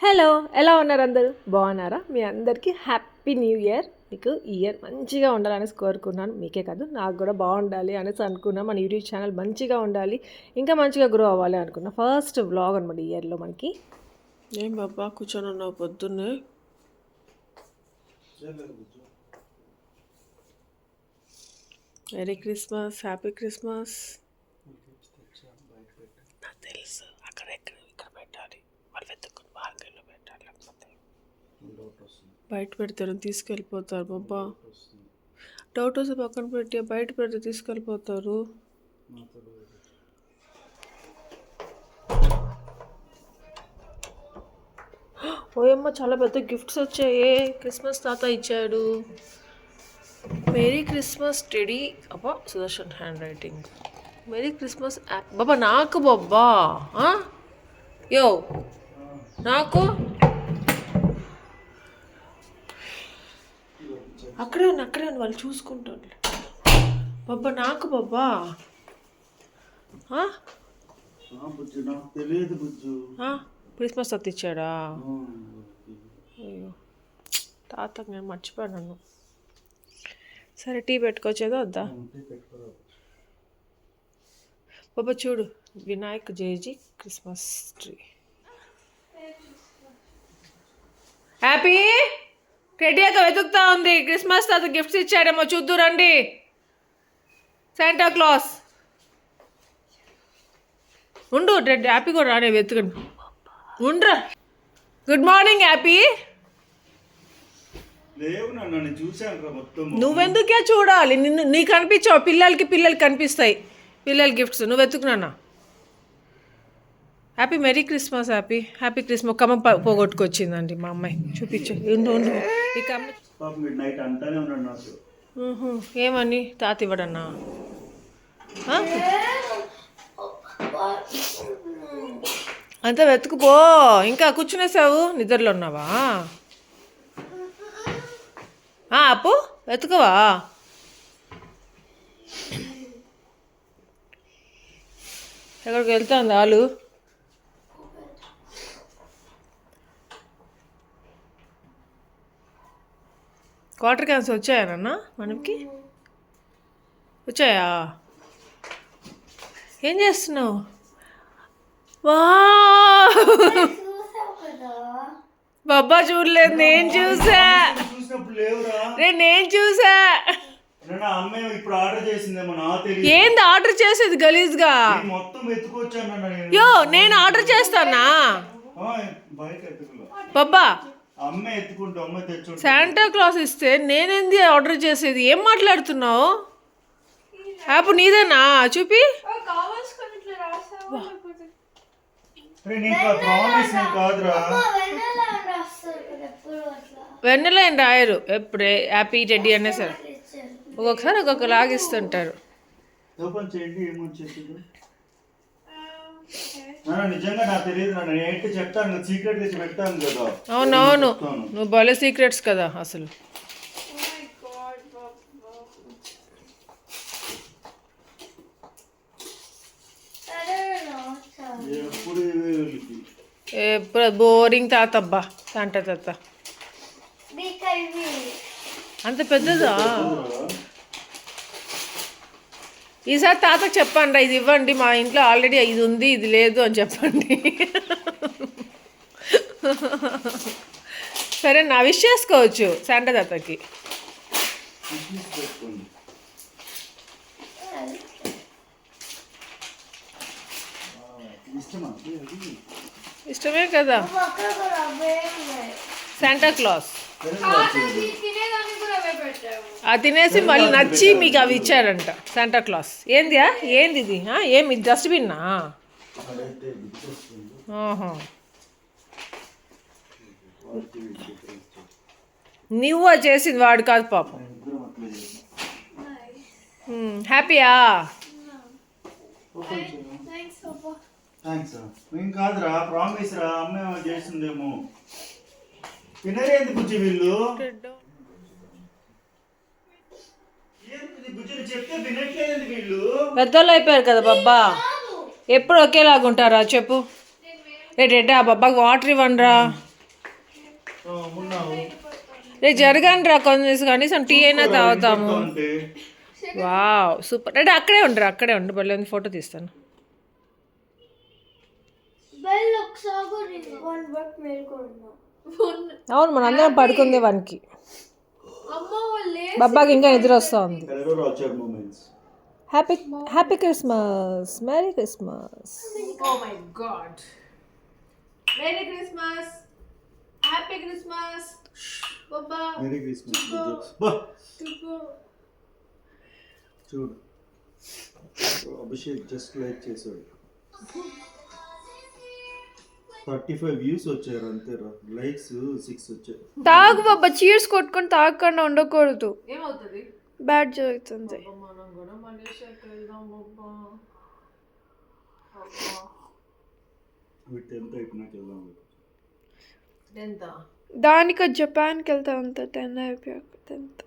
Hello, ఎలా ఉన్నారు అందరూ? బాగున్నారా? మీ అందరికీ హ్యాపీ న్యూ ఇయర్. మీకు ఈ ఇయర్ మంచిగా ఉండాలనేసి కోరుకున్నాను. మీకే కాదు, నాకు కూడా బాగుండాలి అనేసి అనుకున్నా. మన యూట్యూబ్ ఛానల్ మంచిగా ఉండాలి, ఇంకా మంచిగా గ్రో అవ్వాలి అనుకున్నా. ఫస్ట్ వ్లాగ్ అనమాట ఈ ఇయర్లో మనకి. ఏం బాబా కూర్చొని ఉన్నావు పొద్దున్నే? Merry Christmas, happy Christmas. నాకు తెలుసు, అక్కడ ఇక్కడ పెట్టాలి, వాళ్ళు వెతుక్కుని మార్కెట్లో పెట్టాలి, లేకపోతే బయట పెడతారు తీసుకెళ్ళిపోతారు. బాబా డౌట్ వస్తే పక్కన పెట్టి బయట పెడితే తీసుకెళ్ళిపోతారు. ఓయమ్మ, చాలా పెద్ద గిఫ్ట్స్ వచ్చాయి. క్రిస్మస్ తాత ఇచ్చాడు. Merry Christmas teddy. అబ్బా, Sudarshan handwriting. Merry Christmas app. బాబా నాకు బాబా యో నాకు అక్కడే ఉంది వాళ్ళు చూసుకుంటారు. బాబా నాకు బాబా క్రిస్మస్ తాత ఇచ్చాడా? అయ్యో తాత, నేను మర్చిపోయాను. సరే, టీ పెట్టుకోవచ్చేదా వద్దా? బాబా చూడు, Vinayak JG Christmas tree. Happy ready అక్క వెతుకుతా ఉంది. క్రిస్మస్ తాత గిఫ్ట్స్ ఇచ్చాడేమో చూద్దు రండి. శాంటా క్లాస్ ఉండు, హ్యాపీ కూడా రానే వెతుకండి. ఉండ్రా. Good morning Happy. నువ్వెందుకే చూడాలి? నీకు కనిపించావు, పిల్లలకి కనిపిస్తాయి. పిల్లల గిఫ్ట్స్ నువ్వు వెతుకున్నా. Happy merry Christmas. Happy Christmas. కమ్మ పోగొట్టుకొచ్చిందండి మా అమ్మాయి. చూపించు. ఈ కమ్మ ఏమని తాత ఇవ్వడన్నా? అంతా వెతుకుపో. ఇంకా కూర్చునేసావు, నిద్రలో ఉన్నావా? అప్పు వెతుకవా? ఎక్కడికి వెళ్తాంది ఆలు? వాటర్ క్యాన్స్ వచ్చాయా నాన్న మనకి? వచ్చాయా? ఏం చేస్తున్నావు? వా బాబా చూడలేదు, నేను చూసా. ఏంది ఆర్డర్ చేసేది గలీజ్గా? యో, నేను ఆర్డర్ చేస్తానా బాబా? శాంటా క్లాస్ ఇస్తే నేనేంది ఆర్డర్ చేసేది? ఏం మాట్లాడుతున్నావు? యాప్ నీదేనా? చూపి. వెన్నెల ఏం రాయరు, ఎప్పుడే హ్యాపీ టెడ్డీ అనే సార్. ఒక్కొక్కసారి ఒక్కొక్క లాగిస్తుంటారు. అవునవును, నువ్వు భలే సీక్రెట్స్ కదా అసలు. ఎప్పుడు బోరింగ్ తాత. అబ్బా శాంటా తాత అంత పెద్దదా? ఈసారి తాతకు చెప్పండి, ఇది ఇవ్వండి, మా ఇంట్లో ఆల్రెడీ ఇది ఉంది, ఇది లేదు అని చెప్పండి. సరే, నా విష్ చేసుకోవచ్చు శాంటా తాతకి. ఇష్టమే కదా శాంటా క్లాస్. అది తినేసి మళ్ళీ నచ్చి మీకు అవి ఇచ్చారంట శాంటా క్లాస్. ఏంది ఇది? ఏమి డస్ట్బిన్నా? నువ్వు చేసింది, వాడు కాదు పాపం. హ్యాపీయా? కాదురా, ప్రామిస్ రా, అమ్మ చేసిందేమో. తినరేంది బుజ్జి వీళ్ళు? పెద్దోళ్ళు అయిపోయారు కదా బాబా, ఎప్పుడు ఒకేలాగా ఉంటారా చెప్పు? రేటా బాబాకి వాటర్ ఇవ్వండిరా. రే జరగాను రా కొంచెం కనీసం టీ అయినా తాగుతాము. అంటే వావ్ సూపర్. అంటే అక్కడే ఉండు బల్లే ఉంది, ఫోటో తీస్తాను. అవును మన అందరం పడుకుంది 1కి. బాబాకి ఇంకా నిద్ర వస్తూ ఉంది. Happy Christmas, merry Christmas. Oh my God, merry Christmas, happy Christmas బాబా. Merry Christmas. చూడు అభిషేక్ జస్ట్ లైక్ చేశాడు. 35 వ్యూస్ వచ్చారు అంతేరా, లైక్స్ 6 వచ్చాయి. తాగు బాబా, చీర్స్ కొట్టుకొని తాగకుండా ఉండకూడదు, ఏమవుతుంది? బ్యాడ్ జరుగుతుంది. మనం కూడా మలేషియాకి వెళ్దాం బాబా. అవి 10th అయిపోయినాక వెళ్దాం. ఎంత? దానికి జపాన్కి వెళ్తా అంత 10 అయిపోయాక 10th.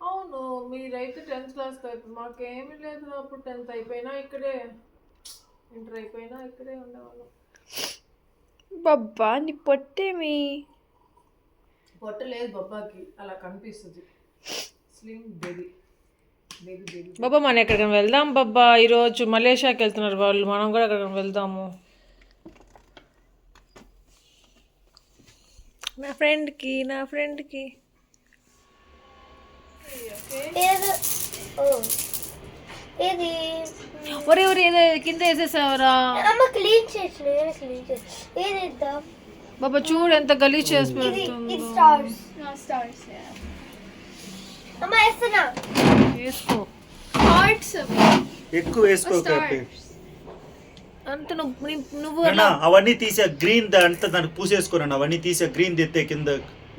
అవును, మీరైతే 10th క్లాస్ అయిపోయి మాకేమీ లేదు. అప్పుడు 10th అయిపోయినా ఇక్కడే, ఇంటర్ అయిపోయినా ఇక్కడే ఉండేవాళ్ళం. బాబా నీ పొట్టేమి? పొట్ట లేదు బాబాకి, అలా కనిపిస్తుంది. Slim baby baby baby. బాబా మనం ఎక్కడికైనా వెళ్దాం బాబా. ఈరోజు మలేషియాకి వెళ్తున్నారు వాళ్ళు, మనం కూడా ఎక్కడికైనా వెళ్దాము. నా ఫ్రెండ్కి ఒరే ఏదో కింద వేసేసావరా బాబా. చూడు ఎంత గలీజ్ చేసి పెడుతుందో. వేసుకో ఎక్కువ వేసుకోకండి. అంత నువ్వు అవన్నీ తీసే గ్రీన్ అంతా దానికి పూసేసుకోనండి. అవన్నీ తీసే గ్రీన్ తెస్తే కింద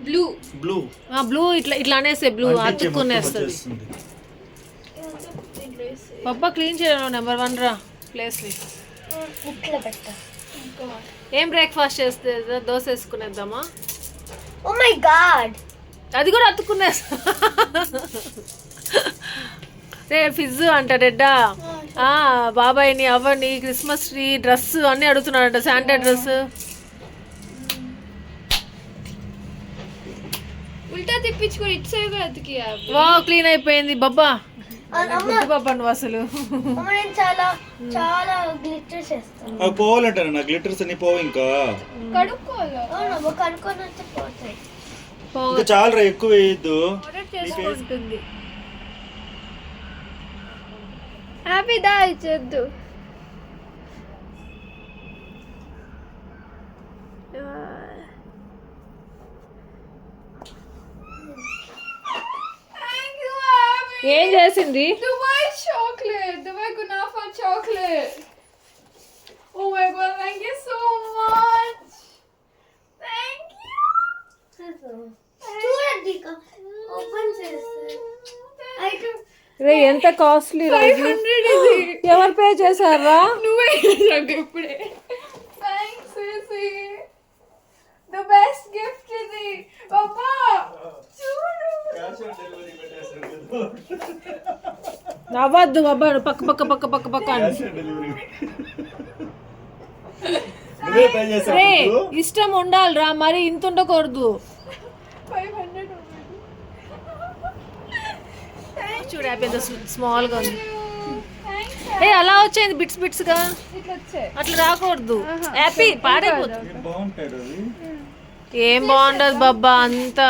బ్లూ బ్లూ ఇట్లా అనేసే, బ్లూ అతుక్కునేస్తుంది. బాబా క్లీన్ చేయడం నెంబర్ 1 రా ప్లేస్. ఏం బ్రేక్ఫాస్ట్ చేస్తే దోశ వేసుకునేద్దామా? ఓ మై గాడ్, అది కూడా అతుక్కునేస్తా. రే ఫిజ్ అంట డెడ్డా. బాబాయ్ని అవ్వని క్రిస్మస్ ట్రీ డ్రెస్ అన్నీ అడుగుతున్నాడంట, శాంటా డ్రెస్. ఉల్టా తిప్పించుకొని ఇటు సైడ్ కూడా అతికి. వా క్లీన్ అయిపోయింది బాబా. బాబా నువ్వు అసలు నేను చాలా చాలా గ్లిటర్స్ చేస్తాను. అవి పోవాలంటారు నా గ్లిటర్స్ అన్ని పోవు. ఇంకా కడుక్కోవాలి. అవును కనుక్కొని వచ్చి పోతాయి. ఇంకా చాలా రా, ఎక్కువ వేయద్దు. చేసుకుంటుంది. హ్యాపీ దా ఇచ్చేద్దు. ఏం చేసింది? Dubai chocolate, Dubai Kunafa chocolate. Oh my god, thank you so much. Thank you. చూడండి ఓపెన్ చేస్తే ఐటమ్ రే ఎంత కాస్ట్లీ రా ఇది. 500 ఇది. ఎవరు పే చేశారా? నువ్వే నాకు ఇప్పుడే. Thanks Sissy. The best gift ఇది. బాబా చూడు. నవ్వద్దు బాబా, పక్క అని. రే ఇష్టం ఉండాలిరా, మరి ఇంత ఉండకూడదు. 500 చూడు హ్యాపీ ఎంత స్మాల్గా ఉంది. Thanks. ఏ అలా వచ్చేది బిట్స్ గా, ఇట్లా వచ్చాయి. అట్లా రాకూడదు. హ్యాపీ పాడైపోతుంది. బాగుంటాడు అది. ఏం బాగుండదు బాబా అంతా.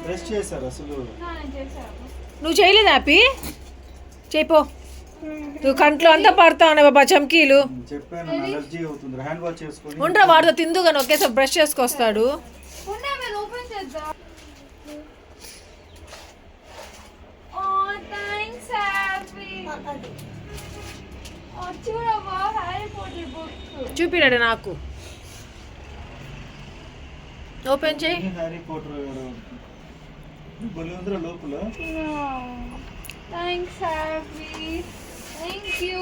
బ్రష్ చేశారు అసలు. నువ్వు చేయలేదు హ్యాపీ? చేయిపో. నువ్వు కంట్లో అంతా పడతా ఉన్నాయి బాబా చమ్కీలు. చెప్పాను అలర్జీ అవుతుంది. హ్యాండ్ వాష్ చేసుకొని ఉండరా వాడితో తిందు కానీ ఒకేసారి బ్రష్ చేసుకొస్తాడు. ఉన్నా నేను ఓపెన్ చేద్దాం. Oh thanks Happy. Oh చూడవా హ్యారీ పాటర్ బుక్. చూపిరాడు నాకు. ఓపెన్ చేయి. హ్యారీ పాటర్ బలూంద్ర లోపల. Thanks happy. Thank you.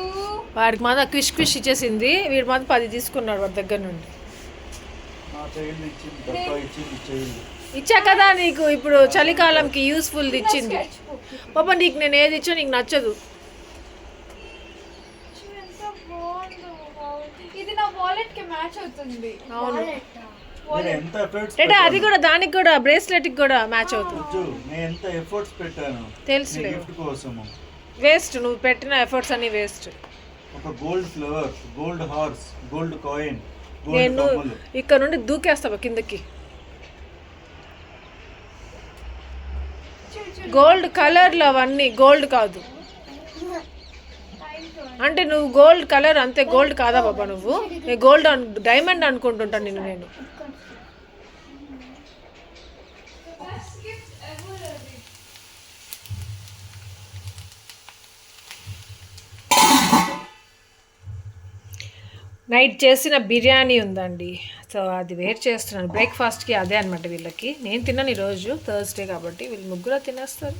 వాడికి మాత్రం క్విష్ ఇచ్చేసింది, వీడి మాత్రం 10 తీసుకున్నాడు వాడి దగ్గర నుండి. నా చైల్డ్ ఇచ్చింది, డబ్బా ఇచ్చింది చైల్డ్. ఇచ్చా కదా నీకు, ఇప్పుడు చలికాలంకి యూస్ఫుల్ ఇచ్చింది. పాప నీకు నేను ఏది ఇచ్చా నీకు నచ్చదు. ఎంత బాగుందో. ఇది నా వాల్ వాలెట్ కి మ్యాచ్ అవుతుంది. అవును నేను ఎంత ఎఫర్ట్స్ రేటా అది కూడా దానికి కూడా బ్రేస్లెట్ కి కూడా మ్యాచ్ అవుతుంది. నేను ఎంత ఎఫర్ట్స్ పెట్టాను తెలుసులే గిఫ్ట్ కోసము. వేస్ట్ నువ్వు పెట్టిన ఎఫర్ట్స్ అన్ని వేస్ట్. ఒక gold flower, gold horse, gold coin, gold నేను కమ్మలు. ఇక్కడ నుండి దూకేస్తావా కిందకి? గోల్డ్ కలర్లు అవన్నీ గోల్డ్ కాదు అంటే నువ్వు గోల్డ్ కలర్ అంతే, గోల్డ్ కాదా బాబా నువ్వు? నేను గోల్డ్ డైమండ్ అనుకుంటుంటాను నిన్ను నేను. నైట్ చేసిన బిర్యానీ ఉందండి, సో అది వేర్ చేస్తున్నాను బ్రేక్ఫాస్ట్కి. అదే అనమాట వీళ్ళకి. నేను తిన్నాను ఈరోజు థర్స్డే కాబట్టి, వీళ్ళు ముగ్గురు తినేస్తారు.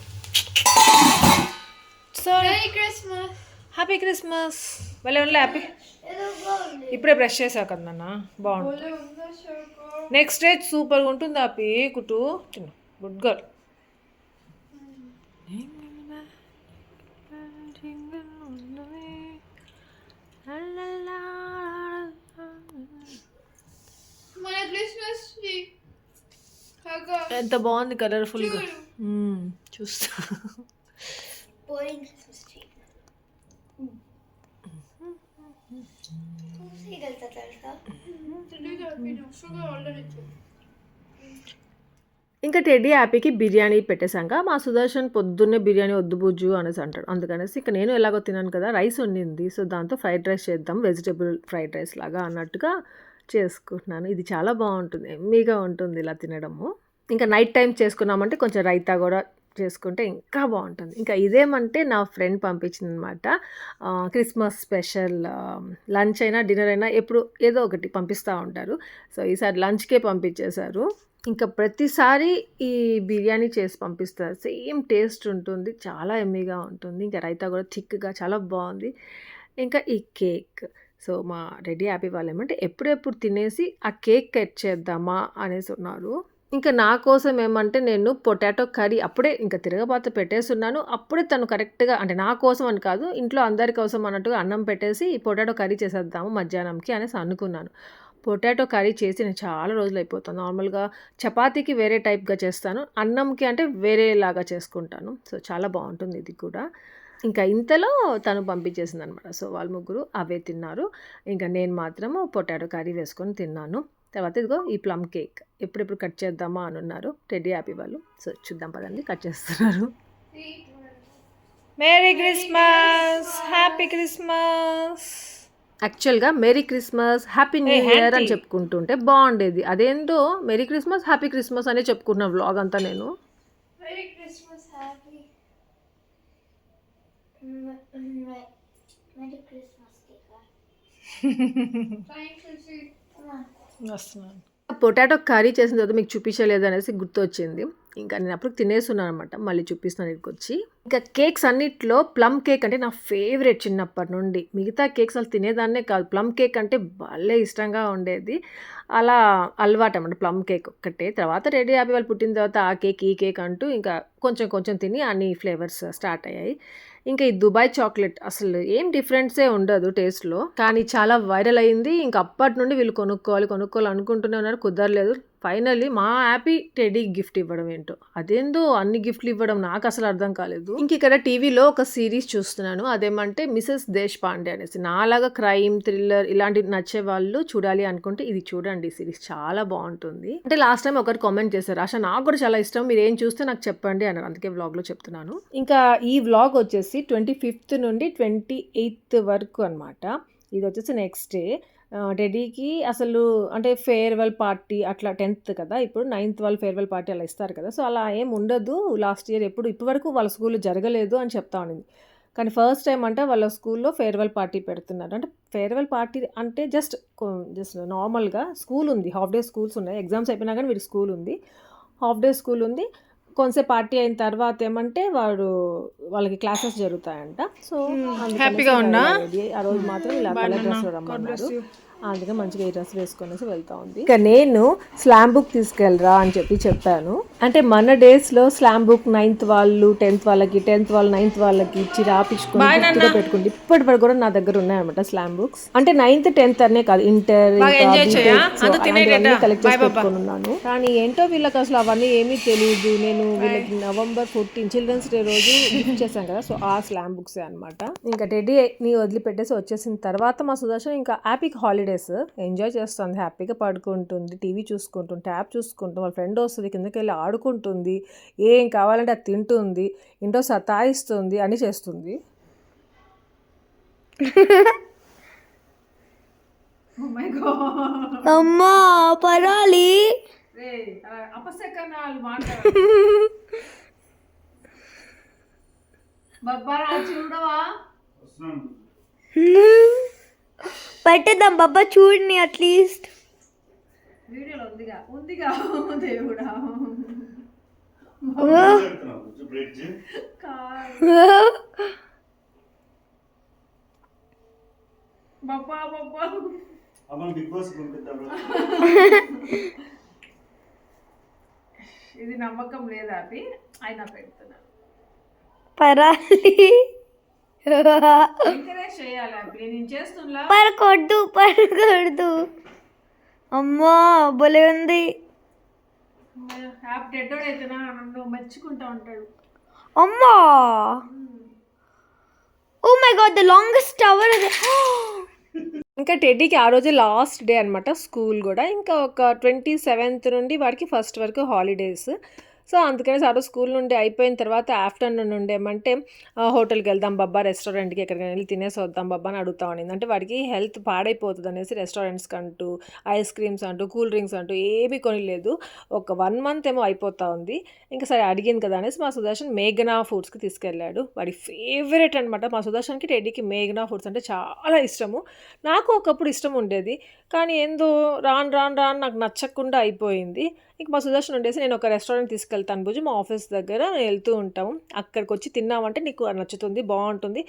So merry Christmas. Happy Christmas. వెళ్ళే హ్యాపీ. ఇప్పుడే బ్రష్ చేసావు కదా నాన్న, బాగుంటుంది. నెక్స్ట్ డే సూపర్గా ఉంటుంది హ్యాపీ. కుటు తిను, గుడ్ గర్ల్. మన క్రిస్మస్ ట్రీ ఎంత బాగుంది కలర్ఫుల్గా. చూస్తా. Boring Christmas tree. వెళ్తా తెలుసా? ఇంకా టెడ్డీ హ్యాపీకి బిర్యానీ పెట్టేశాక మా సుదర్శన్ పొద్దున్నే బిర్యానీ వద్దు బుజ్జు అనేసి అంటాడు. అందుకనేసి ఇక నేను ఎలాగో తిన్నాను కదా, రైస్ వండింది, సో దాంతో ఫ్రైడ్ రైస్ చేద్దాం, వెజిటేబుల్ ఫ్రైడ్ రైస్ లాగా అన్నట్టుగా చేసుకుంటున్నాను. ఇది చాలా బాగుంటుంది, ఎమ్మీగా ఉంటుంది ఇలా తినడము. ఇంకా నైట్ టైం చేసుకున్నామంటే కొంచెం రైతా కూడా చేసుకుంటే ఇంకా బాగుంటుంది. ఇంకా ఇదేమంటే నా ఫ్రెండ్ పంపించింది అనమాట. క్రిస్మస్ స్పెషల్ లంచ్ అయినా డిన్నర్ అయినా ఎప్పుడు ఏదో ఒకటి పంపిస్తూ ఉంటారు. సో ఈసారి లంచ్కే పంపించేశారు. ఇంకా ప్రతిసారి ఈ బిర్యానీ చేసి పంపిస్తారు, సేమ్ టేస్ట్ ఉంటుంది, చాలా ఎమ్మీగా ఉంటుంది. ఇంకా రైతా కూడా థిక్గా చాలా బాగుంది. ఇంకా ఈ కేక్, సో మా రెడీ హ్యాపీ వాళ్ళు ఏమంటే ఎప్పుడెప్పుడు తినేసి ఆ కేక్ కట్ చేద్దామా అనేసి ఉన్నారు. ఇంకా నా కోసం ఏమంటే నేను పొటాటో కర్రీ అప్పుడే ఇంకా తిరగబాత పెట్టేస్తున్నాను. అప్పుడే తను కరెక్ట్గా, అంటే నా కోసం అని కాదు, ఇంట్లో అందరి కోసం అన్నట్టుగా అన్నం పెట్టేసి పొటాటో కర్రీ చేసేద్దాము మధ్యాహ్నంకి అనేసి అనుకున్నాను. పొటాటో కర్రీ చేసి నేను చాలా రోజులు అయిపోతాను. నార్మల్గా చపాతీకి వేరే టైప్గా చేస్తాను, అన్నంకి అంటే వేరేలాగా చేసుకుంటాను. సో చాలా బాగుంటుంది ఇది కూడా. ఇంకా ఇంతలో తను పంపించేసింది అనమాట. సో వాళ్ళు ముగ్గురు అవే తిన్నారు. ఇంకా నేను మాత్రము పొటాటో కర్రీ వేసుకొని తిన్నాను. తర్వాత ఇదిగో ఈ ప్లమ్ కేక్ ఎప్పుడెప్పుడు కట్ చేద్దామా అని ఉన్నారు టెడ్డీ హ్యాపీ వాళ్ళు. సో చూద్దాం పదండి, కట్ చేస్తున్నారు. Merry Christmas, happy Christmas. యాక్చువల్గా merry Christmas, happy new year అని చెప్పుకుంటుంటే బాగుండేది. అదేంటో మేరీ క్రిస్మస్, హ్యాపీ క్రిస్మస్ అనే చెప్పుకున్న వ్లాగ్ అంతా నేను. Merry Christmas happy. Merry Christmas, Tika. Thanks రుచి. వస్తున్నాను. పొటాటో కర్రీ చేసిన తర్వాత మీకు చూపించలేదు అనేసి గుర్తొచ్చింది. ఇంకా నేను అప్పుడు తినేస్తున్నాను అనమాట, మళ్ళీ చూపిస్తున్నాను ఇక్కడికి వచ్చి. ఇంకా కేక్స్ అన్నిట్లో ప్లమ్ కేక్ అంటే నా ఫేవరెట్ చిన్నప్పటి నుండి. మిగతా కేక్స్ అసలు తినేదాన్నే కాదు, ప్లమ్ కేక్ అంటే భలే ఇష్టంగా ఉండేది. అలా అలవాటు అన్నమాట ప్లమ్ కేక్ ఒక్కటే. తర్వాత రెడీ హ్యాపీ వాళ్ళు పుట్టిన తర్వాత ఆ కేక్ ఈ కేక్ అంటూ ఇంకా కొంచెం కొంచెం తిని అన్ని ఫ్లేవర్స్ స్టార్ట్ అయ్యాయి. ఇంకా ఈ దుబాయ్ చాక్లెట్ అసలు ఏం డిఫరెన్సే ఉండదు టేస్ట్లో, కానీ చాలా వైరల్ అయింది. ఇంకా అప్పటి నుండి వీళ్ళు కొనుక్కోవాలి అనుకుంటూనే ఉన్నారు, కుదరలేదు. ఫైనల్లీ మా హ్యాపీ టెడ్డీ గిఫ్ట్ ఇవ్వడం ఏంటో, అదేందో అన్ని గిఫ్ట్లు ఇవ్వడం నాకు అసలు అర్థం కాలేదు. ఇంక ఇక్కడ టీవీలో ఒక సిరీస్ చూస్తున్నాను, అదేమంటే మిసెస్ దేశ్ పాండే అనేసి. నాలాగా క్రైమ్ థ్రిల్లర్ ఇలాంటివి నచ్చే వాళ్ళు చూడాలి అనుకుంటే ఇది చూడండి, సిరీస్ చాలా బాగుంటుంది. అంటే లాస్ట్ టైం ఒకరు కామెంట్ చేశారు, ఆశ నాకు కూడా చాలా ఇష్టం, మీరు ఏం చూస్తే నాకు చెప్పండి అన్నారు, అందుకే వ్లాగ్లో చెప్తున్నాను. ఇంకా ఈ వ్లాగ్ వచ్చేసి 25th నుండి 28th వరకు అనమాట. ఇది వచ్చేసి నెక్స్ట్ డే. టెడ్డీకి అసలు అంటే ఫేర్వెల్ పార్టీ అట్లా 10th కదా, ఇప్పుడు 9th వాళ్ళు ఫేర్వెల్ పార్టీ అలా ఇస్తారు కదా, సో అలా ఏం ఉండదు. లాస్ట్ ఇయర్ ఇప్పటివరకు వాళ్ళ స్కూల్లో జరగలేదు అని చెప్తా ఉండింది. కానీ ఫస్ట్ టైం అంటే వాళ్ళ స్కూల్లో ఫేర్వెల్ పార్టీ పెడుతున్నారు. అంటే ఫేర్వెల్ పార్టీ అంటే జస్ట్ నార్మల్గా స్కూల్ ఉంది, హాఫ్ డే స్కూల్స్ ఉన్నాయి, ఎగ్జామ్స్ అయిపోయినా కానీ వీడి స్కూల్ ఉంది, హాఫ్ డే స్కూల్ ఉంది. కొంతసేపు పార్టీ అయిన తర్వాత ఏమంటే వాళ్ళకి క్లాసెస్ జరుగుతాయంట. సో హ్యాపీగా ఉన్నా ఆ రోజు మాత్రం ఇలా కలర్ డ్రెస్ రమ్మన్నారు. అందుకే మంచిగా ఈ డ్రెస్ వేసుకొనేసి వెళ్తా ఉంది. ఇక నేను స్లామ్ బుక్ తీసుకెళ్ళరా అని చెప్పాను. అంటే మన డేస్లో స్లామ్ బుక్ 9th వాళ్ళు 10th వాళ్ళకి, 10th వాళ్ళు 9th వాళ్ళకి ఇచ్చి రాపించుకొని గుర్తుగా పెట్టుకుంటే ఇప్పటి వరకు కూడా నా దగ్గర ఉన్నాయన్నమాట స్లామ్ బుక్స్. అంటే 9th 10th అనే కాదు, ఇంటర్ కలెక్ట్ చేసి పెట్టుకొని ఉన్నాను. కానీ ఏంటో వీళ్ళకి అసలు అవన్నీ ఏమీ తెలియదు. నేను వీళ్ళకి November 14 చిల్డ్రన్స్ డే రోజు గిఫ్ట్ చేశాను కదా, సో ఆ స్లామ్ బుక్సే అనమాట. ఇంకా టెడ్డీని వదిలిపెట్టేసి వచ్చేసిన తర్వాత మా సుదర్శన్ ఇంకా హ్యాపీకి హాలిడేస్ ఎంజాయ్ చేస్తుంది. హ్యాపీగా పడుకుంటుంది, టీవీ చూసుకుంటుంది, ట్యాబ్ చూసుకుంటుంది, వాళ్ళ ఫ్రెండ్ వస్తుంది కిందకి వెళ్ళి ఆడుకుంటుంది, ఏం కావాలంటే అది తింటుంది, ఇంట్లో సతాయిస్తుంది, అని చేస్తుంది. అమ్మా పరాలి అపశకనాలు చూడవా పెట్టేద్దాం బాబా, చూడండి అట్లీస్ట్ వీడియోలో ఉందిగా దేవుడా. ఇది నమ్మకం లేదా అది ఆయన పెడుతున్నా పరాలి ఎంకరేజ్ చేయాలి అబ్బి, నేను చేస్తున్నా. పరకొద్దు అమ్మా భలే ఉంది. హ్యాపీ డెడ్డోడ్ అయితే నన్ను మెచ్చుకుంటా ఉంటాడు. అమ్మా oh my god, the longest tower. ఇంకా టెడ్డీకి ఆ రోజే లాస్ట్ డే అనమాట స్కూల్ కూడా. ఇంకా ఒక 27th నుండి వాడికి 1st వరకు హాలిడేస్. సో అందుకని ఆ రోజు స్కూల్ నుండి అయిపోయిన తర్వాత ఆఫ్టర్నూన్ నుండి ఏమంటే హోటల్కి వెళ్దాం బాబా, రెస్టారెంట్కి ఎక్కడికైనా వెళ్ళి తినేసి వద్దాం బాబా అని అడుగుతా ఉండింది. అంటే వాడికి హెల్త్ పాడైపోతుంది అనేసి రెస్టారెంట్స్కి అంటూ, ఐస్ క్రీమ్స్ అంటూ, కూల్ డ్రింక్స్ అంటూ ఏమీ కొనిలేదు. ఒక 1 month ఏమో అయిపోతా ఉంది. ఇంకా సరే అడిగింది కదా అనేసి మా సుదర్శన్ మేఘనా ఫుడ్స్కి తీసుకెళ్ళాడు. వాడి ఫేవరెట్ అనమాట. మా సుదర్శన్కి టెడ్డీకి మేఘనా ఫుడ్స్ అంటే చాలా ఇష్టము. నాకు ఒకప్పుడు ఇష్టం ఉండేది, కానీ ఏందో రాను నాకు నచ్చకుండా అయిపోయింది. ఇంక మా సుదర్శన్ ఉండేసి నేను ఒక రెస్టారెంట్ తీసుకెళ్తాను బుజ్జు, మా ఆఫీస్ దగ్గర వెళ్తూ ఉంటాము, అక్కడికి వచ్చి తిన్నామంటే నీకు నచ్చుతుంది, బాగుంటుంది,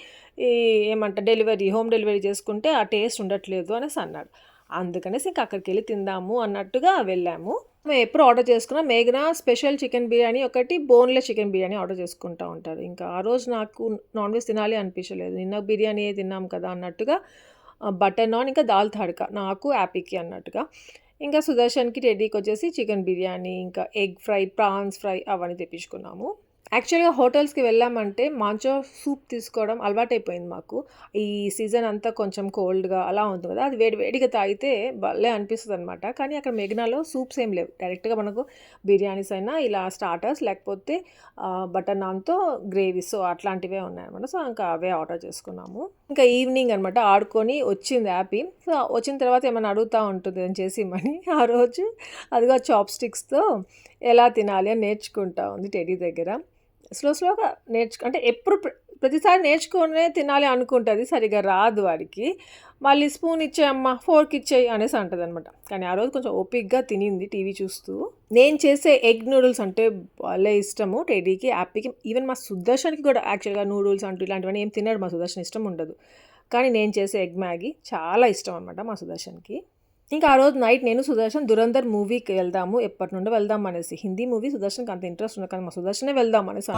హోమ్ డెలివరీ చేసుకుంటే ఆ టేస్ట్ ఉండట్లేదు అనేసి అన్నాడు. అందుకనేసి ఇంకా అక్కడికి వెళ్ళి తిందాము అన్నట్టుగా వెళ్ళాము. మేము ఎప్పుడు ఆర్డర్ చేసుకున్నా మేఘనా స్పెషల్ చికెన్ బిర్యానీ ఒకటి, బోన్లెస్ చికెన్ బిర్యానీ ఆర్డర్ చేసుకుంటూ ఉంటారు. ఇంకా ఆ రోజు నాకు నాన్ వెజ్ తినాలి అనిపించలేదు, నిన్న బిర్యానీ తిన్నాం కదా అన్నట్టుగా బటర్ నాన్ ఇంకా దాల్ తడక నాకు హ్యాపీకి అన్నట్టుగా. ఇంకా సుదర్శన్కి టెడ్డీకి వచ్చేసి చికెన్ బిర్యానీ, ఇంకా ఎగ్ ఫ్రై, ప్రాన్స్ ఫ్రై అవన్నీ తెప్పించుకున్నాము. యాక్చువల్గా హోటల్స్కి వెళ్ళామంటే మాంచో సూప్ తీసుకోవడం అలవాటైపోయింది మాకు. ఈ సీజన్ అంతా కొంచెం కోల్డ్గా అలా ఉంటుంది కదా, అది వేడిగా తాగితే భలే అనిపిస్తుంది అనమాట. కానీ అక్కడ మెఘనాలో సూప్స్ ఏం లేవు, డైరెక్ట్గా మనకు బిర్యానీస్ అయినా ఇలా స్టార్టర్స్, లేకపోతే బటర్ నాన్తో గ్రేవీస్, సో అట్లాంటివే ఉన్నాయన్నమాట. సో ఇంకా అవే ఆర్డర్ చేసుకున్నాము. ఇంకా ఈవినింగ్ అనమాట ఆడుకొని వచ్చింది హ్యాపీ. సో వచ్చిన తర్వాత ఏమైనా అడుగుతూ ఉంటుంది అని చేసి ఇమ్మని. ఆ రోజు అదిగా చాప్ స్టిక్స్తో ఎలా తినాలి అని నేర్చుకుంటా ఉంది టెడ్డీ దగ్గర. స్లోగా అంటే ఎప్పుడు ప్రతిసారి నేర్చుకునే తినాలి అనుకుంటుంది, సరిగా రాదు వాడికి. మళ్ళీ స్పూన్ ఇచ్చేయమ్మా, ఫోర్క్ ఇచ్చేయి అనేసి అంటుంది అనమాట. కానీ ఆ రోజు కొంచెం ఓపిక్గా తినింది టీవీ చూస్తూ. నేను చేసే ఎగ్ నూడిల్స్ అంటే భలే ఇష్టము టెడ్డీకి, హ్యాపీకి, ఈవెన్ మా సుదర్శన్కి కూడా. యాక్చువల్గా నూడిల్స్ అంటూ ఇలాంటివన్నీ ఏం తిన్నాడు మా సుదర్శన్, ఇష్టం ఉండదు. కానీ నేను చేసే ఎగ్ మ్యాగీ చాలా ఇష్టం అనమాట మా సుదర్శన్కి. ఇంకా ఆ రోజు నైట్ నేను సుదర్శన్ దురంధర్ మూవీకి వెళ్దాము, ఎప్పటి నుండి వెళ్దాం అనేసి. హిందీ మూవీ సుదర్శన్కి అంత ఇంట్రెస్ట్ ఉండదు, కానీ మా సుదర్శనే వెళ్దాం అనేసి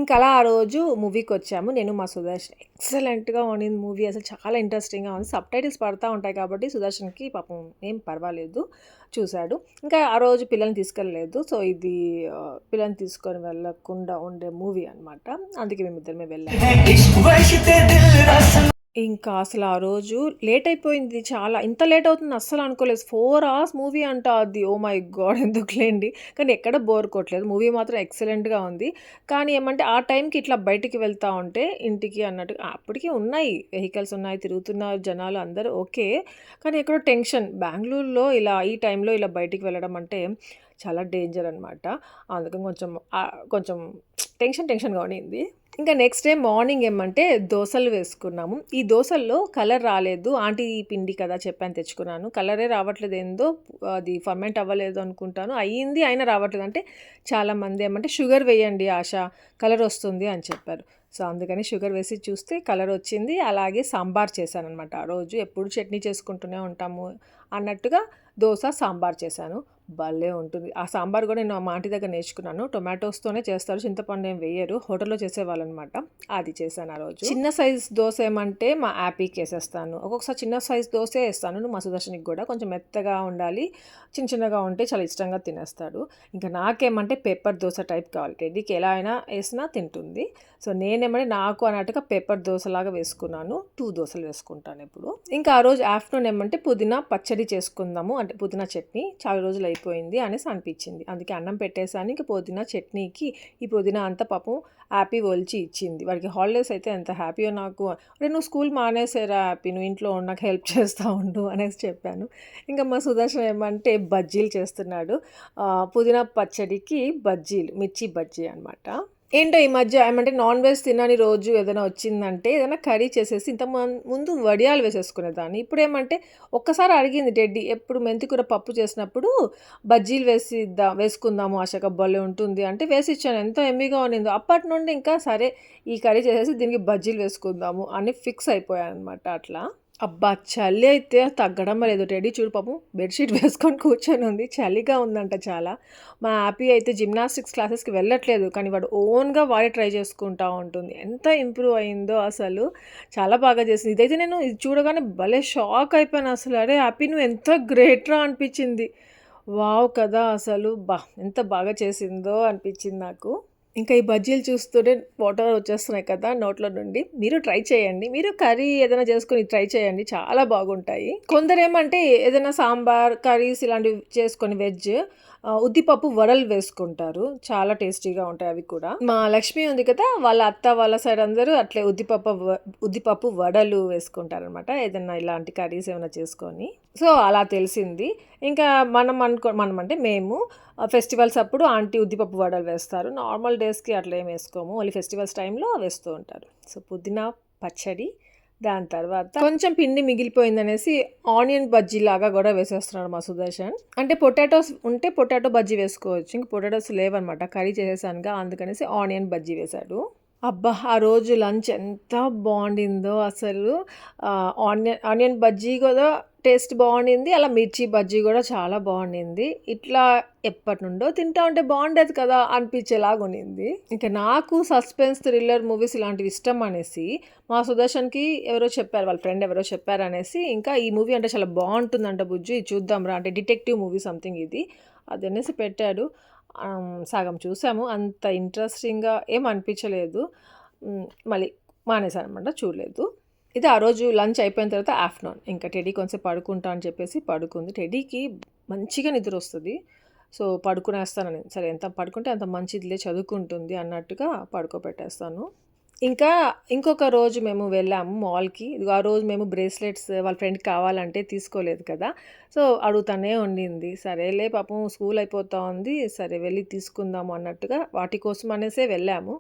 ఇంకా అలా ఆ రోజు మూవీకి వచ్చాము నేను మా సుదర్శన్. ఎక్సలెంట్గా ఉండింది మూవీ, అసలు చాలా ఇంట్రెస్టింగ్గా ఉంది. సబ్ టైటిల్స్ పడుతూ ఉంటాయి కాబట్టి సుదర్శన్కి పాపం ఏం పర్వాలేదు, చూశాడు. ఇంకా ఆ రోజు పిల్లల్ని తీసుకెళ్ళలేదు, సో ఇది పిల్లల్ని తీసుకొని వెళ్ళకుండా ఉండే మూవీ అనమాట. అందుకే మేమిద్దరమే వెళ్ళాము. ఇంకా అసలు ఆ రోజు లేట్ అయిపోయింది చాలా. ఇంత లేట్ అవుతుంది అస్సలు అనుకోలేదు. 4 hours మూవీ అంట అది. ఓ మై గాడ్, ఎందుకులేండి. కానీ ఎక్కడ బోర్ కొట్టలేదు, మూవీ మాత్రం ఎక్సలెంట్గా ఉంది. కానీ ఏమంటే ఆ టైంకి ఇట్లా బయటికి వెళ్తూ ఉంటే ఇంటికి అన్నట్టు, అప్పటికే ఉన్నాయి వెహికల్స్ ఉన్నాయి, తిరుగుతున్నారు జనాలు అందరూ ఓకే, కానీ ఎక్కడో టెన్షన్. బెంగళూరులో ఇలా ఈ టైంలో ఇలా బయటికి వెళ్ళడం అంటే చాలా డేంజర్ అనమాట. అందుకని కొంచెం టెన్షన్గా ఉండింది. ఇంకా నెక్స్ట్ డే మార్నింగ్ ఏమంటే దోశలు వేసుకున్నాము. ఈ దోశల్లో కలర్ రాలేదు. ఆంటీ పిండి కదా చెప్పాను తెచ్చుకున్నాను. కలరే రావట్లేదు, ఏందో అది ఫర్మెంట్ అవ్వలేదు అనుకుంటాను. అయ్యింది అయినా రావట్లేదు. అంటే చాలామంది ఏమంటే షుగర్ వేయండి ఆశ, కలర్ వస్తుంది అని చెప్పారు. సో అందుకని షుగర్ వేసి చూస్తే కలర్ వచ్చింది. అలాగే సాంబార్ చేశాను అనమాట. ఆ రోజు ఎప్పుడు చట్నీ చేసుకుంటూనే ఉంటాము అన్నట్టుగా దోశ సాంబార్ చేశాను. భలే ఉంటుంది. ఆ సాంబార్ కూడా నేను మా ఆంటీ దగ్గర నేర్చుకున్నాను. టొమాటోస్తోనే చేస్తారు, చింతపండు ఏం వేయరు. హోటల్లో చేసేవాళ్ళు అనమాట. అది చేశాను ఆ రోజు. చిన్న సైజ్ దోశ ఏమంటే మా యాపీకి వేసేస్తాను. ఒక్కొక్కసారి చిన్న సైజ్ దోశ వేస్తాను. మా సుదర్శనికి కూడా కొంచెం మెత్తగా ఉండాలి, చిన్నగా ఉంటే చాలా ఇష్టంగా తినేస్తాడు. ఇంకా నాకేమంటే పెప్పర్ దోశ టైప్ కావాలి. టెడ్డీకి ఎలా అయినా వేసినా తింటుంది. సో నేనేమంటే నాకు అన్నట్టుగా పెప్పర్ దోశలాగా వేసుకున్నాను. 2 దోశలు వేసుకుంటాను ఎప్పుడు. ఇంకా ఆ రోజు ఆఫ్టర్నూన్ ఏమంటే పుదీనా పచ్చడి చేసుకుందాము, అంటే పుదీనా చట్నీ చాలా రోజులు అయిపోయింది అనేసి అనిపించింది. అందుకే అన్నం పెట్టేసాను. ఇంక పుదీనా చట్నీకి ఈ పుదీనా అంతా పాపం హ్యాపీ ఒలిచి ఇచ్చింది. వాడికి హాలిడేస్ అయితే ఎంత హ్యాపీయో నాకు. అరే నువ్వు స్కూల్ మానేసేరా హ్యాపీ, నువ్వు ఇంట్లో నాకు హెల్ప్ చేస్తూ ఉండు అనేసి చెప్పాను. ఇంకా మా సుదర్శన్ ఏమంటే బజ్జీలు చేస్తున్నాడు. పుదీనా పచ్చడికి బజ్జీలు, మిర్చి బజ్జీ అనమాట. ఏంటో ఈ మధ్య ఏమంటే నాన్ వెజ్ తినని రోజు ఏదైనా వచ్చిందంటే ఏదైనా కర్రీ చేసేసి ఇంత ముందు వడియాలు వేసేసుకునేదాన్ని. ఇప్పుడు ఏమంటే ఒక్కసారి అడిగింది టెడ్డీ, ఎప్పుడు మెంతికూర పప్పు చేసినప్పుడు బజ్జీలు వేసుకుందాము ఆశగా భలే ఉంటుంది అంటే వేసి ఇచ్చాను. ఎంతో ఎమ్మిగా ఉన్నిందో. అప్పటి నుండి ఇంకా సరే ఈ కర్రీ చేసేసి దీనికి బజ్జీలు వేసుకుందాము అని ఫిక్స్ అయిపోయాను అనమాట. అట్లా అబ్బా చలి అయితే తగ్గడం లేదు. టెడ్డీ చూడు పాపం బెడ్షీట్ వేసుకొని కూర్చొని ఉంది. చలిగా ఉందంట చాలా. మా హ్యాపీ అయితే జిమ్నాస్టిక్స్ క్లాసెస్కి వెళ్ళట్లేదు, కానీ వాడు ఓన్గా వాడే ట్రై చేసుకుంటూ ఉంటుంది. ఎంత ఇంప్రూవ్ అయిందో అసలు, చాలా బాగా చేసింది. ఇదైతే నేను ఇది చూడగానే భలే షాక్ అయిపోయాను అసలు. అరే హ్యాపీ నువ్వు ఎంత గ్రేట్రా అనిపించింది. వావ్ కదా అసలు, ఎంత బాగా చేసిందో అనిపించింది నాకు. ఇంకా ఈ బజ్జీలు చూస్తుంటే వాటర్ వచ్చేస్తున్నాయి కదా నోట్లో నుండి. మీరు ట్రై చేయండి, మీరు కర్రీ ఏదైనా చేసుకొని ట్రై చేయండి, చాలా బాగుంటాయి. కొందరు ఏమంటే ఏదైనా సాంబార్ కర్రీస్ ఇలాంటివి చేసుకొని వెజ్ ఉద్దిపప్పు వడలు వేసుకుంటారు, చాలా టేస్టీగా ఉంటాయి అవి కూడా. మా లక్ష్మి ఉంది కదా, వాళ్ళ అత్త వాళ్ళ సైడ్ అందరూ అట్లే ఉద్దిపప్పు వడలు వేసుకుంటారు అనమాట, ఏదైనా ఇలాంటి కర్రీస్ ఏమైనా చేసుకొని. సో అలా తెలిసింది. ఇంకా మనం అంటే మేము ఫెస్టివల్స్ అప్పుడు ఆంటీ ఉద్దిపప్పు వడలు వేస్తారు. నార్మల్ డేస్కి అట్లా ఏం వేసుకోము, ఓన్లీ ఫెస్టివల్స్ టైంలో వేస్తూ ఉంటారు. సో పుదీనా పచ్చడి, దాని తర్వాత కొంచెం పిండి మిగిలిపోయిందనేసి ఆనియన్ బజ్జీ లాగా కూడా వేసేస్తున్నాడు మా సుదర్శన్. అంటే పొటాటోస్ ఉంటే పొటాటో బజ్జీ వేసుకోవచ్చు, ఇంక పొటాటోస్ లేవన్నమాట, కర్రీ చేసేసానుగా, అందుకనేసి ఆనియన్ బజ్జీ వేశాడు. అబ్బా ఆ రోజు లంచ్ ఎంత బాగుండిందో అసలు. ఆనియన్ బజ్జీ కూడా టేస్ట్ బాగుండింది, అలా మిర్చి బజ్జీ కూడా చాలా బాగుండింది. ఇట్లా ఎప్పటి నుండో తింటా ఉంటే బాగుండేది కదా అనిపించేలాగా ఉండింది. ఇంకా నాకు సస్పెన్స్ థ్రిల్లర్ మూవీస్ ఇలాంటివి ఇష్టం అనేసి మా సుదర్శన్కి ఎవరో చెప్పారు, వాళ్ళ ఫ్రెండ్ ఎవరో చెప్పారు అనేసి, ఇంకా ఈ మూవీ అంటే చాలా బాగుంటుందంట బుజ్జు, ఇది చూద్దాం రా అంటే డిటెక్టివ్ మూవీ సంథింగ్ ఇది, అది అనేసి పెట్టాడు. సగం చూసాము, అంత ఇంట్రెస్టింగ్గా ఏం అనిపించలేదు, మళ్ళీ మానేశాను అనమాట, చూడలేదు. ఇది ఆ రోజు లంచ్ అయిపోయిన తర్వాత ఆఫ్టర్నూన్ ఇంకా టెడ్డీ కొంచెం పడుకుంటా అని చెప్పేసి పడుకుంది. టెడ్డీకి మంచిగా నిద్ర వస్తుంది, సో పడుకునేస్తానని, సరే ఎంత పడుకుంటే అంత మంచిదిలే చదువుకుంటుంది అన్నట్టుగా పడుకోబెట్టేస్తాను. ఇంకా ఇంకొక రోజు మేము వెళ్ళాము మాల్కి. ఆ రోజు మేము బ్రేస్లెట్స్ వాళ్ళ ఫ్రెండ్కి కావాలంటే తీసుకోలేదు కదా, సో అడుగుతానే ఉండింది. సరేలే పాపం స్కూల్ అయిపోతూ ఉంది, సరే వెళ్ళి తీసుకుందాము అన్నట్టుగా వాటి కోసం అనేసే వెళ్ళాము.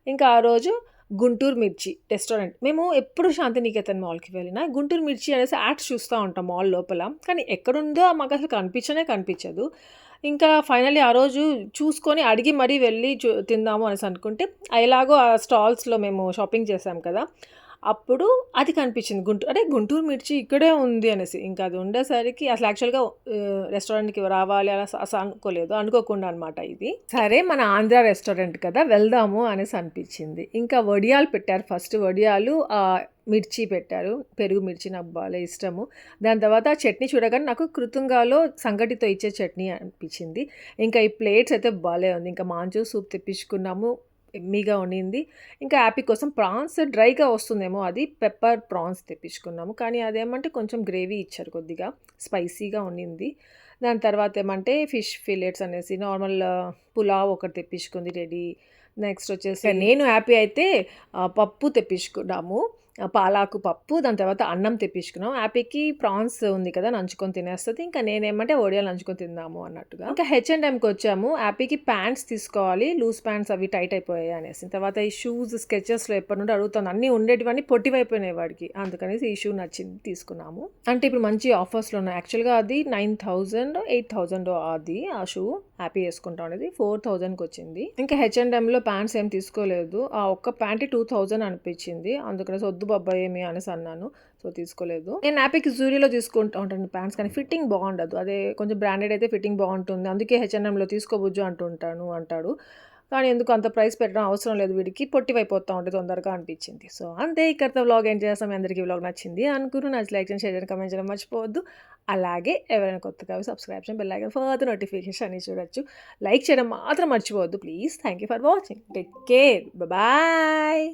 ఇంకా ఆ రోజు గుంటూరు మిర్చి రెస్టారెంట్, మేము ఎప్పుడు శాంతినికేతన్ మాల్కి వెళ్ళినా గుంటూరు మిర్చి అనేసి యాడ్స్ చూస్తూ ఉంటాం మాల్ లోపల, కానీ ఎక్కడుందో మాకు అసలు కనిపించదు. ఇంకా ఫైనల్లీ ఆ రోజు చూసుకొని అడిగి మరీ వెళ్ళి తిందాము అనేసి అనుకుంటే, ఎలాగో ఆ స్టాల్స్లో మేము షాపింగ్ చేసాం కదా, అప్పుడు అది కనిపించింది గుంటూరు మిర్చి ఇక్కడే ఉంది అనేసి. ఇంకా అది ఉండేసరికి అసలు యాక్చువల్గా రెస్టారెంట్కి రావాలి అసలు అనుకోకుండా అనమాట ఇది. సరే మన ఆంధ్ర రెస్టారెంట్ కదా వెళ్దాము అనేసి అనిపించింది. ఇంకా వడియాలు పెట్టారు, ఫస్ట్ వడియాలు మిర్చి పెట్టారు, పెరుగు మిర్చి నాకు బాగా ఇష్టము. దాని తర్వాత చట్నీ చూడగానే నాకు కృతుంగాలో సంగటితో ఇచ్చే చట్నీ అనిపించింది. ఇంకా ఈ ప్లేట్స్ అయితే బాగా ఉంది. ఇంకా మాంచూ సూప్ తెప్పించుకున్నాము, ఎమ్మీగా ఉండింది. ఇంకా యాపీ కోసం ప్రాన్స్ డ్రైగా వస్తుందేమో, అది పెప్పర్ ప్రాన్స్ తెప్పించుకున్నాము, కానీ అదేమంటే కొంచెం గ్రేవీ ఇచ్చారు, కొద్దిగా స్పైసీగా ఉండింది. దాని తర్వాత ఏమంటే ఫిష్ ఫిలెట్స్ అనేసి నార్మల్ పులావ్ ఒకటి తెప్పించుకుంది రెడీ. నెక్స్ట్ వచ్చేసి నేను హ్యాపీ అయితే పప్పు తెప్పించుకున్నాము. పాలాకు పప్పు, దాని తర్వాత అన్నం తెప్పించుకున్నాం. హ్యాపీకి ప్రాన్స్ ఉంది కదా నంచుకొని తినేస్తుంది. ఇంకా నేనేమంటే ఒడియాలు నంచుకొని తిందాము అన్నట్టుగా. ఇంకా H&Mకి వచ్చాము. హ్యాపీకి ప్యాంట్స్ తీసుకోవాలి, లూజ్ ప్యాంట్స్ అవి టైట్ అయిపోయాయి అనేసి. తర్వాత ఈ షూస్ స్కెచెస్లో ఎప్పటి నుండి అడుగుతుంది, అన్నీ ఉండేటివన్నీ పొట్టివైపోయినాయి వాడికి, అందుకనేసి ఈ షూ నచ్చింది తీసుకున్నాము. అంటే ఇప్పుడు మంచి ఆఫర్స్లో ఉన్నాయి. యాక్చువల్గా అది 9,000 8,000 అది ఆ షూ హ్యాపీ వేసుకుంటా ఉండేది 4,000కి వచ్చింది. ఇంకా H&Mలో ప్యాంట్స్ ఏం తీసుకోలేదు. ఆ ఒక్క ప్యాంట్ 2,000 అనిపించింది, అందుకనేసి వద్దు బాబాయ్ ఏమి అనేసి అన్నాను. సో తీసుకోలేదు. నేను హ్యాపీకి జూరీలో తీసుకుంటా ఉంటాను ప్యాంట్స్, కానీ ఫిట్టింగ్ బాగుండదు. అదే కొంచెం బ్రాండెడ్ అయితే ఫిట్టింగ్ బాగుంటుంది, అందుకే H&Mలో తీసుకోబుజ్జు అంటాడు. కానీ ఎందుకు అంత ప్రైస్ పెట్టడం అవసరం లేదు, వీడికి పొట్టివైపోతూ ఉంటే తొందరగా అనిపించింది. సో అంతే, ఇక్కడితో వ్లాగ్ ఏం చేస్తాం. మీ అందరికీ వ్లాగ్ నచ్చింది అనుకున్నాను. నచ్చి లైక్ చేయండి, షేర్ చేయండి, కమెంట్ చేయడం మర్చిపోవద్దు. అలాగే ఎవరైనా కొత్తగా సబ్స్క్రైబ్ చేయండి, బెల్ ఐకాన్ ఫర్ నోటిఫికేషన్ అని చూడొచ్చు. లైక్ చేయడం మాత్రం మర్చిపోవద్దు please. Thank you for watching. Take care, bye.